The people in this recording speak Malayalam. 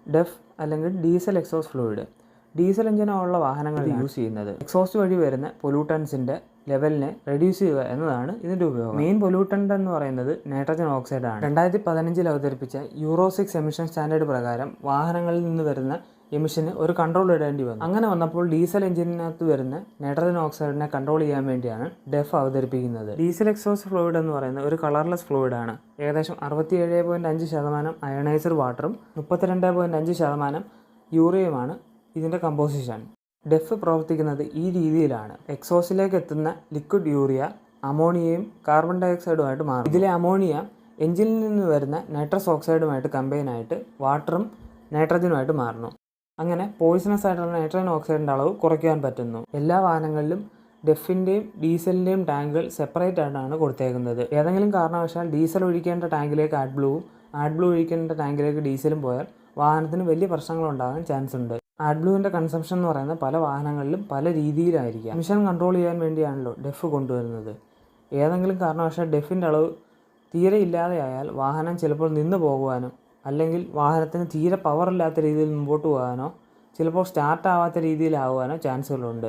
ഡെഫ് അല്ലെങ്കിൽ ഡീസൽ എക്സോസ്റ്റ് ഫ്ലൂയിഡ്. ഡീസൽ എഞ്ചിനുള്ള വാഹനങ്ങൾ യൂസ് ചെയ്യുന്നത് എക്സോസ്റ്റ് വഴി വരുന്ന പൊല്യൂട്ടൻസിൻ്റെ ലെവലിനെ റെഡ്യൂസ് ചെയ്യുക എന്നതാണ് ഇതിൻ്റെ ഉപയോഗം. മെയിൻ പൊല്യൂട്ടൻ്റ് എന്ന് പറയുന്നത് നൈട്രജൻ ഓക്സൈഡ് ആണ്. 2015 അവതരിപ്പിച്ച യൂറോ 6 എമിഷൻ സ്റ്റാൻഡേർഡ് പ്രകാരം വാഹനങ്ങളിൽ നിന്ന് വരുന്ന എമിഷന് ഒരു കൺട്രോൾ ഇടേണ്ടി വന്നു. അങ്ങനെ വന്നപ്പോൾ ഡീസൽ എഞ്ചിനകത്ത് വരുന്ന നൈട്രജൻ ഓക്സൈഡിനെ കൺട്രോൾ ചെയ്യാൻ വേണ്ടിയാണ് ഡെഫ് അവതരിപ്പിക്കുന്നത്. ഡീസൽ എക്സോസ്റ്റ് ഫ്ലൂയിഡ് എന്ന് പറയുന്നത് ഒരു കളർലെസ് ഫ്ലൂയിഡ് ആണ്. ഏകദേശം 67.5% അയണൈസർ വാട്ടറും 32.5% യൂറിയയുമാണ് ഇതിൻ്റെ കമ്പോസിഷൻ. ഡെഫ് പ്രവർത്തിക്കുന്നത് ഈ രീതിയിലാണ്. എക്സോസിലേക്ക് എത്തുന്ന ലിക്വിഡ് യൂറിയ അമോണിയയും കാർബൺ ഡൈ ഓക്സൈഡുമായിട്ട് മാറും. ഇതിലെ അമോണിയ എഞ്ചിനിൽ നിന്ന് വരുന്ന നൈട്രസ് ഓക്സൈഡുമായിട്ട് കമ്പൈനായിട്ട് വാട്ടറും നൈട്രജനുമായിട്ട് മാറുന്നു. അങ്ങനെ പോയിസണസ് ആയിട്ടുള്ള നൈട്രജൻ ഓക്സൈഡിൻ്റെ അളവ് കുറയ്ക്കാൻ പറ്റുന്നു. എല്ലാ വാഹനങ്ങളിലും ഡെഫിൻ്റെയും ഡീസലിൻ്റെയും ടാങ്കുകൾ സെപ്പറേറ്റ് ആയിട്ടാണ് കൊടുത്തേക്കുന്നത്. ഏതെങ്കിലും കാരണവശാൽ ഡീസൽ ഒഴിക്കേണ്ട ടാങ്കിലേക്ക് ആഡ് ബ്ലൂ ഒഴിക്കേണ്ട ടാങ്കിലേക്ക് ഡീസലും പോയാൽ വാഹനത്തിന് വലിയ പ്രശ്നങ്ങളുണ്ടാകാൻ ചാൻസ് ഉണ്ട്. ആഡ് ബ്ലൂവിൻ്റെ കൺസംഷൻ എന്ന് പറയുന്നത് പല വാഹനങ്ങളിലും പല രീതിയിലായിരിക്കാം. എമിഷൻ കൺട്രോൾ ചെയ്യാൻ വേണ്ടിയാണല്ലോ ഡെഫ് കൊണ്ടുവരുന്നത്. ഏതെങ്കിലും കാരണവശാൽ ഡെഫിൻ്റെ അളവ് തീരെ ഇല്ലാതെയായാൽ വാഹനം ചിലപ്പോൾ നിന്ന് പോകുവാനോ അല്ലെങ്കിൽ വാഹനത്തിന് തീരെ പവറില്ലാത്ത രീതിയിൽ മുമ്പോട്ട് പോകാനോ ചിലപ്പോൾ സ്റ്റാർട്ട് ആവാത്ത രീതിയിലാവാനോ ചാൻസുകളുണ്ട്.